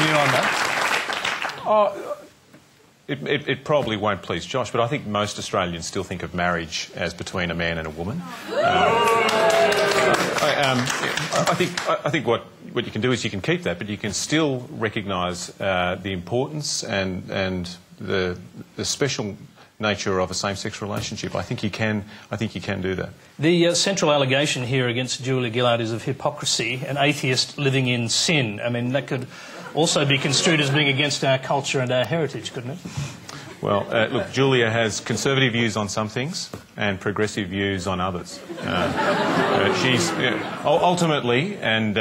opinion on that? Oh, it probably won't please Josh, but I think most Australians still think of marriage as between a man and a woman. I think what you can do is you can keep that, but you can still recognise the importance and the special nature of a same-sex relationship. I think you can do that. The central allegation here against Julia Gillard is of hypocrisy, an atheist living in sin. I mean, that could also be construed as being against our culture and our heritage, couldn't it? Well, look, Julia has conservative views on some things and progressive views on others. She's ultimately, and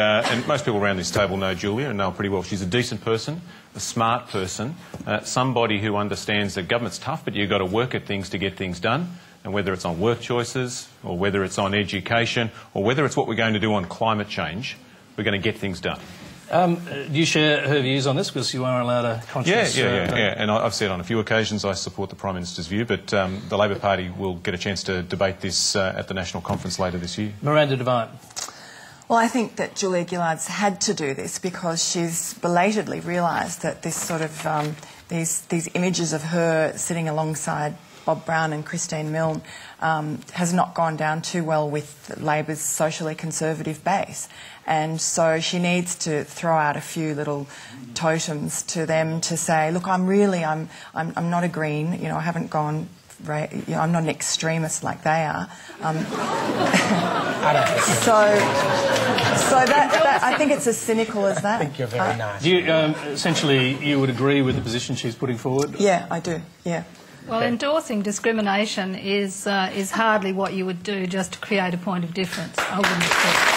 most people around this table know Julia and know her pretty well, she's a decent person, a smart person, somebody who understands that government's tough, but you've got to work at things to get things done, and whether it's on work choices or whether it's on education or whether it's what we're going to do on climate change, we're going to get things done. Do you share her views on this? Because you are allowed a conscience... Yeah. And I've said on a few occasions I support the Prime Minister's view, but the Labor Party will get a chance to debate this at the National Conference later this year. Miranda Devine. Well, I think that Julia Gillard's had to do this because she's belatedly realised that this sort of these images of her sitting alongside Bob Brown and Christine Milne has not gone down too well with Labor's socially conservative base. And so she needs to throw out a few little totems to them to say, look, I'm not a Green, you know, I haven't gone, I'm not an extremist like they are. So that I think it's as cynical as that. I think you're very nice. Do you, essentially, you would agree with the position she's putting forward? Yeah, I do, yeah. Well, endorsing discrimination is hardly what you would do just to create a point of difference, I wouldn't expect.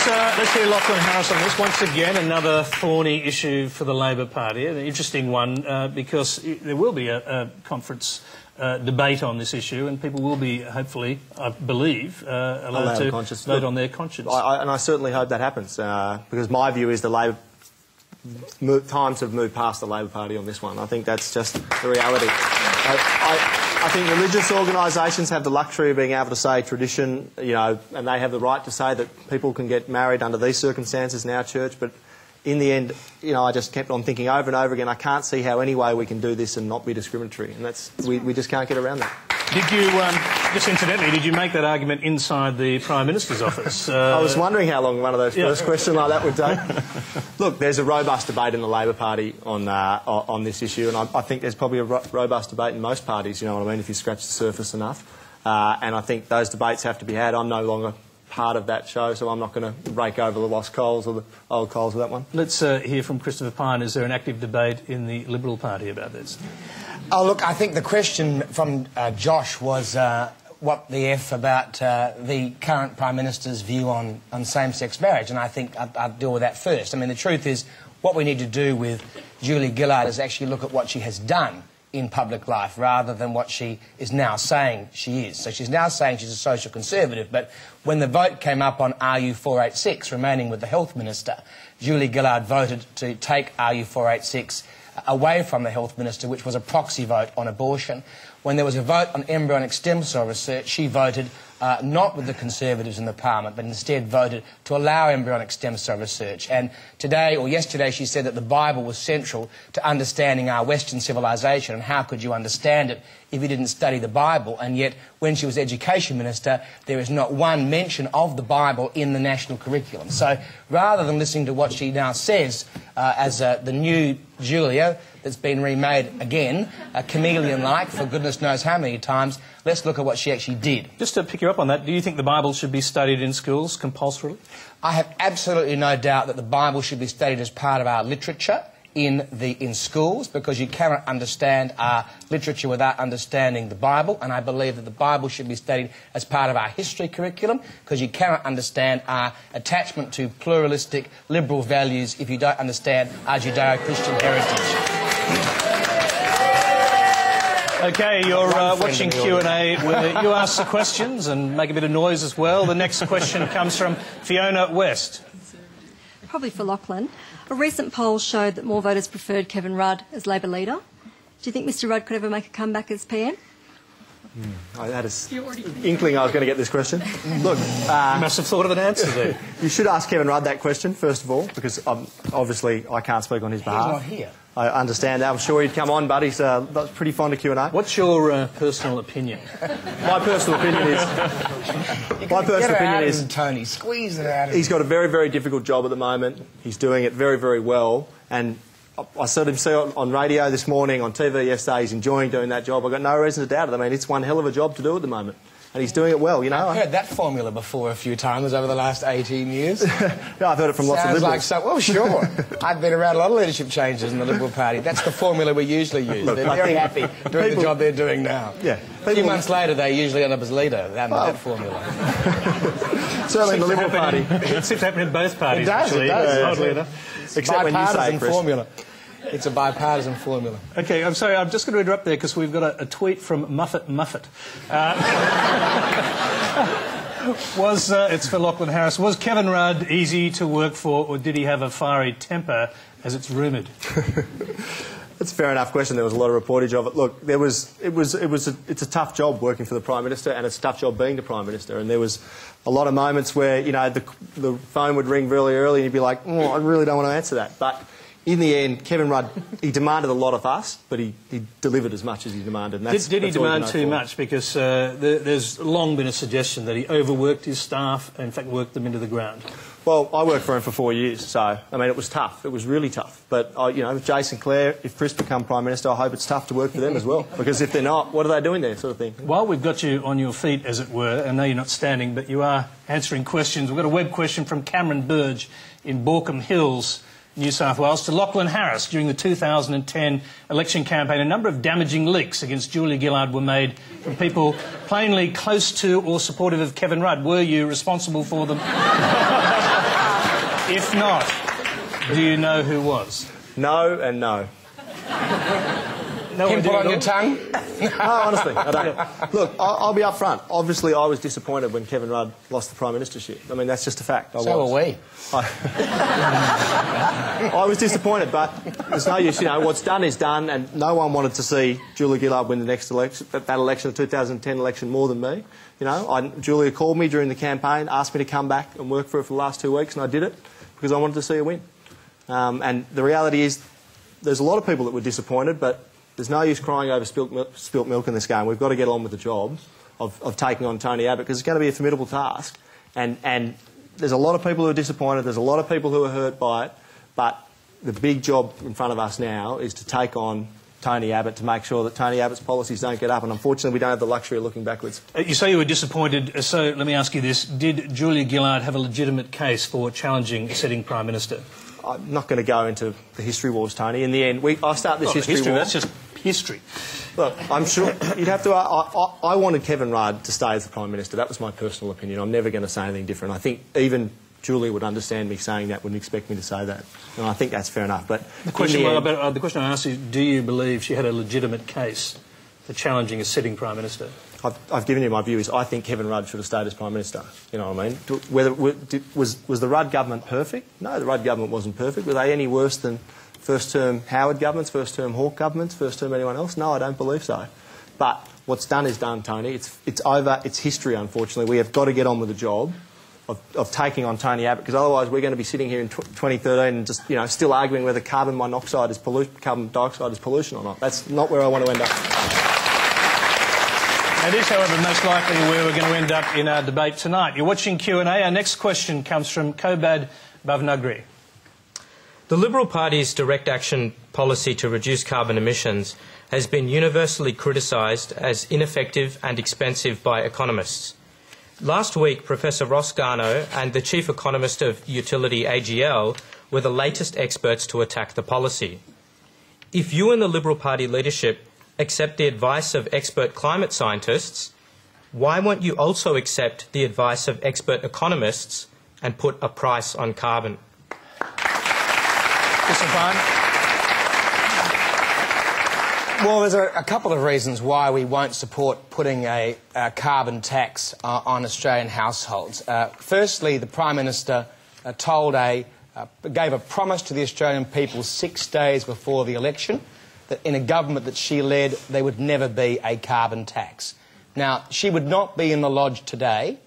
Let's hear Lachlan Harris on this. Once again, another thorny issue for the Labor Party, an interesting one, because there will be a conference debate on this issue, and people will be, hopefully, I believe, allowed to vote on their conscience. And I certainly hope that happens, because my view is the Labor times have moved past the Labor Party on this one. I think that's just the reality. I think religious organisations have the luxury of being able to say tradition, you know, and they have the right to say that people can get married under these circumstances in our church, but in the end, you know, I just kept on thinking over and over again, I can't see how any way we can do this and not be discriminatory, and that's, we just can't get around that. Did you, just incidentally, did you make that argument inside the Prime Minister's office? I was wondering how long one of those first questions like that would take. Look, there's a robust debate in the Labor Party on this issue, and I think there's probably a robust debate in most parties, you know what I mean, if you scratch the surface enough. And I think those debates have to be had. I'm no longer part of that show, so I'm not going to rake over the lost coals or the old coals with that one. Let's hear from Christopher Pyne. Is there an active debate in the Liberal Party about this? Oh, look, I think the question from Josh was what the F about the current Prime Minister's view on same-sex marriage, and I think I'd deal with that first. I mean, the truth is, what we need to do with Julia Gillard is actually look at what she has done in public life rather than what she is now saying she is. So she's now saying she's a social conservative, but when the vote came up on RU 486, remaining with the Health Minister, Julia Gillard voted to take RU 486 away from the Health Minister, which was a proxy vote on abortion. When there was a vote on embryonic stem cell research, she voted not with the Conservatives in the Parliament, but instead voted to allow embryonic stem cell research. And today, or yesterday, she said that the Bible was central to understanding our Western civilisation, and how could you understand it if you didn't study the Bible? And yet, when she was Education Minister, there is not one mention of the Bible in the national curriculum. So, rather than listening to what she now says as the new Julia that's been remade again, chameleon-like, for goodness knows how many times, let's look at what she actually did. Just to pick you up on that, do you think the Bible should be studied in schools compulsorily? I have absolutely no doubt that the Bible should be studied as part of our literature in schools, because you cannot understand our literature without understanding the Bible, and I believe that the Bible should be studied as part of our history curriculum, because you cannot understand our attachment to pluralistic liberal values if you don't understand our Judeo-Christian heritage. OK, you're watching Q&A where you ask the questions and make a bit of noise as well. The next question comes from Fiona West. Probably for Lachlan. A recent poll showed that more voters preferred Kevin Rudd as Labor leader. Do you think Mr Rudd could ever make a comeback as PM? I had an inkling I was going to get this question. Look, You must have thought of an answer there. you should ask Kevin Rudd that question, first of all, because obviously I can't speak on his behalf. He's not here. I understand that. I'm sure he'd come on, but he's pretty fond of Q&A. What's your personal opinion? My personal opinion is... Tony. Squeeze it out of him. He's got a very, very difficult job at the moment. He's doing it very, very well. And I saw him on radio this morning, on TV yesterday. He's enjoying doing that job. I've got no reason to doubt it. I mean, it's one hell of a job to do at the moment. And he's doing it well, you know. I've heard that formula before a few times over the last 18 years. Yeah, I've heard it from lots of Liberals. Well, sure. I've been around a lot of leadership changes in the Liberal Party. That's the formula we usually use. They're very happy doing the job they're doing now. Yeah. A few months later, they usually end up as leader, that formula. Certainly in the Liberal Party. It seems to happen in both parties, It does, actually. it does. Oddly enough. Except when you say it, Chris. formula. It's a bipartisan formula. OK, I'm sorry, I'm just going to interrupt there because we've got a tweet from Muffet. It's for Lachlan Harris. Was Kevin Rudd easy to work for, or did he have a fiery temper, as it's rumoured? That's a fair enough question. There was a lot of reportage of it. Look, it's a tough job working for the Prime Minister, and it's a tough job being the Prime Minister. And there was a lot of moments where, you know, the phone would ring really early and you'd be like, oh, I really don't want to answer that. But in the end, Kevin Rudd, he demanded a lot of us, but he delivered as much as he demanded. And Did he demand too much? Because there's long been a suggestion that he overworked his staff and, in fact, worked them into the ground. Well, I worked for him for 4 years, so, I mean, it was tough. It was really tough. But, you know, Jason Clare, if Chris become Prime Minister, I hope it's tough to work for them as well. Because if they're not, what are they doing there, sort of thing? While we've got you on your feet, as it were, I know you're not standing, but you are answering questions. We've got a web question from Cameron Burge in Borkham Hills, New South Wales, to Lachlan Harris. During the 2010 election campaign, a number of damaging leaks against Julia Gillard were made from people plainly close to or supportive of Kevin Rudd. Were you responsible for them? If not, do you know who was? No and no. No Pimple on your tongue? No, honestly, I don't. Look, I'll be up front. Obviously, I was disappointed when Kevin Rudd lost the Prime Ministership. I mean, that's just a fact. So were we. I was disappointed, but there's no use. You know, what's done is done, and no one wanted to see Julia Gillard win the next election, that election, the 2010 election, more than me. You know, Julia called me during the campaign, asked me to come back and work for her for the last 2 weeks, and I did it because I wanted to see her win. And the reality is, there's a lot of people that were disappointed, but there's no use crying over spilt milk in this game. We've got to get on with the job of taking on Tony Abbott, because it's going to be a formidable task. And there's a lot of people who are disappointed, there's a lot of people who are hurt by it, but the big job in front of us now is to take on Tony Abbott, to make sure that Tony Abbott's policies don't get up, and unfortunately we don't have the luxury of looking backwards. You say you were disappointed, so let me ask you this. Did Julia Gillard have a legitimate case for challenging a sitting Prime Minister? I'm not going to go into the history wars, Tony. In the end, I start this history war. That's just history. Look, I'm sure you'd have to... I wanted Kevin Rudd to stay as the Prime Minister. That was my personal opinion. I'm never going to say anything different. I think even Julia would understand me saying that, wouldn't expect me to say that. And I think that's fair enough. But the question I asked is, do you believe she had a legitimate case for challenging a sitting Prime Minister? I've given you my view. Is I think Kevin Rudd should have stayed as Prime Minister. You know what I mean? Was the Rudd government perfect? No, the Rudd government wasn't perfect. Were they any worse than first-term Howard governments, first-term Hawke governments, first-term anyone else? No, I don't believe so. But what's done is done, Tony. It's over. It's history, unfortunately. We have got to get on with the job of taking on Tony Abbott, because otherwise we're going to be sitting here in 2013 and just, you know, still arguing whether carbon dioxide is pollution or not. That's not where I want to end up. It is, however, most likely where we're going to end up in our debate tonight. You're watching Q&A. Our next question comes from Kobad Bhavnagri. The Liberal Party's direct action policy to reduce carbon emissions has been universally criticised as ineffective and expensive by economists. Last week, Professor Ross Garnaut and the chief economist of Utility AGL were the latest experts to attack the policy. If you and the Liberal Party leadership accept the advice of expert climate scientists, why won't you also accept the advice of expert economists and put a price on carbon? Mr. Pyne? Well, there's a couple of reasons why we won't support putting a carbon tax on Australian households. Firstly, the Prime Minister gave a promise to the Australian people 6 days before the election that in a government that she led, there would never be a carbon tax. Now, she would not be in the Lodge today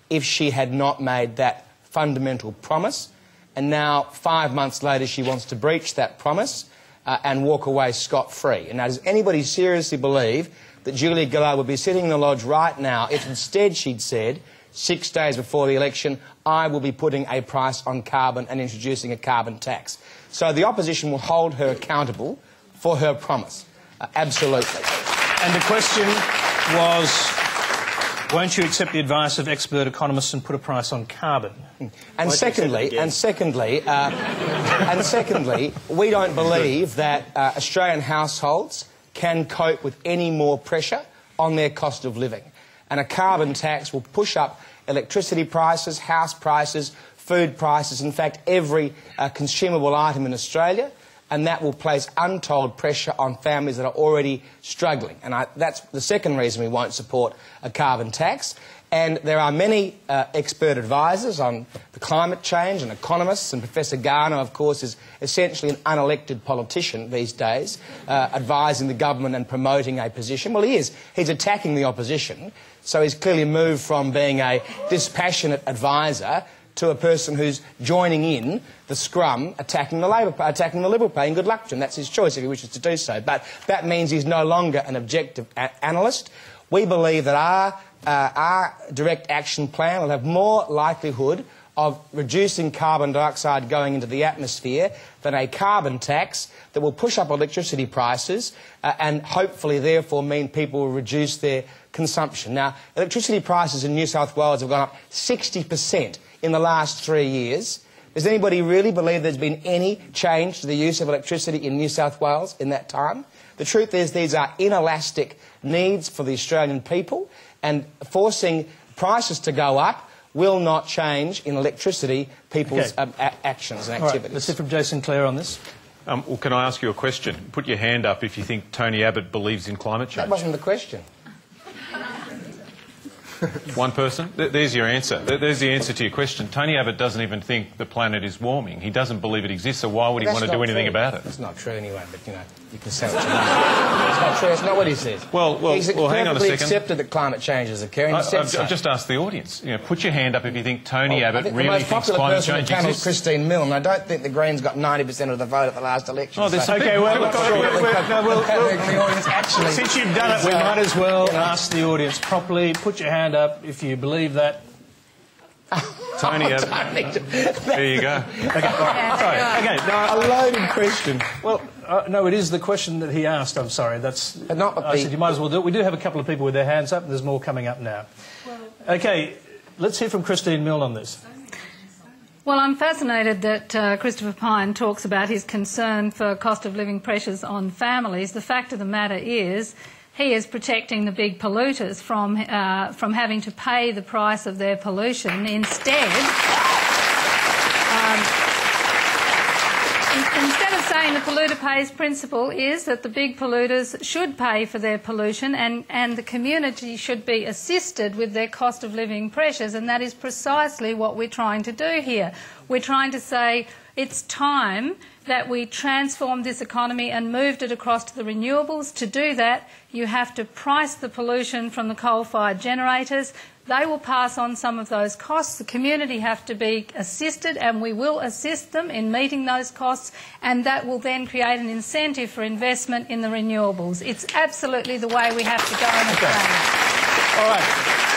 if she had not made that fundamental promise, and now, 5 months later, she wants to breach that promise and walk away scot-free. And now, does anybody seriously believe that Julia Gillard would be sitting in the Lodge right now if instead she'd said, 6 days before the election, I will be putting a price on carbon and introducing a carbon tax? So the opposition will hold her accountable for her promise. Absolutely. And the question was, won't you accept the advice of expert economists and put a price on carbon? And secondly, we don't believe that Australian households can cope with any more pressure on their cost of living. And a carbon tax will push up electricity prices, house prices, food prices, in fact, every consumable item in Australia, and that will place untold pressure on families that are already struggling. And that's the second reason we won't support a carbon tax. And there are many expert advisors on the climate change and economists, and Professor Garner, of course, is essentially an unelected politician these days, advising the government and promoting a position. Well, he is. He's attacking the opposition, so he's clearly moved from being a dispassionate advisor to a person who's joining in the scrum, attacking the Liberal Party, and good luck to him. That's his choice if he wishes to do so. But that means he's no longer an objective analyst. We believe that our direct action plan will have more likelihood of reducing carbon dioxide going into the atmosphere than a carbon tax that will push up electricity prices and hopefully therefore mean people will reduce their consumption. Now, electricity prices in New South Wales have gone up 60% in the last 3 years. Does anybody really believe there's been any change to the use of electricity in New South Wales in that time? The truth is these are inelastic needs for the Australian people, and forcing prices to go up will not change in electricity people's actions and activities. Right, let's hear from Jason Clare on this. Well, can I ask you a question? Put your hand up if you think Tony Abbott believes in climate change. That wasn't the question. One person? There's your answer. There's the answer to your question. Tony Abbott doesn't even think the planet is warming. He doesn't believe it exists, so why would he want to do anything about it? It's not true anyway, but, you know, you can say what you want. It's not true. It's not what he says. Well, hang on a second. He's accepted that climate change is occurring. I've just asked the audience. You know, put your hand up if you think Tony Abbott really thinks climate change exists. The most popular person on the panel is Christine Milne. I don't think the Greens got 90% of the vote at the last election. Oh, since you've done it, we might as well ask the audience properly. Put your hand up if you believe that. Tony Abbott. There you go. A loaded question. Well, no, it is the question that he asked. I'm sorry. I said you might as well do it. We do have a couple of people with their hands up, and there's more coming up now. OK, let's hear from Christine Milne on this. Well, I'm fascinated that Christopher Pyne talks about his concern for cost of living pressures on families. The fact of the matter is he is protecting the big polluters from having to pay the price of their pollution. Instead of saying the polluter pays principle is that the big polluters should pay for their pollution and the community should be assisted with their cost of living pressures, and that is precisely what we're trying to do here. We're trying to say it's time that we transformed this economy and moved it across to the renewables. To do that, you have to price the pollution from the coal-fired generators. They will pass on some of those costs. The community have to be assisted, and we will assist them in meeting those costs, and that will then create an incentive for investment in the renewables. It's absolutely the way we have to go on the planet. All right.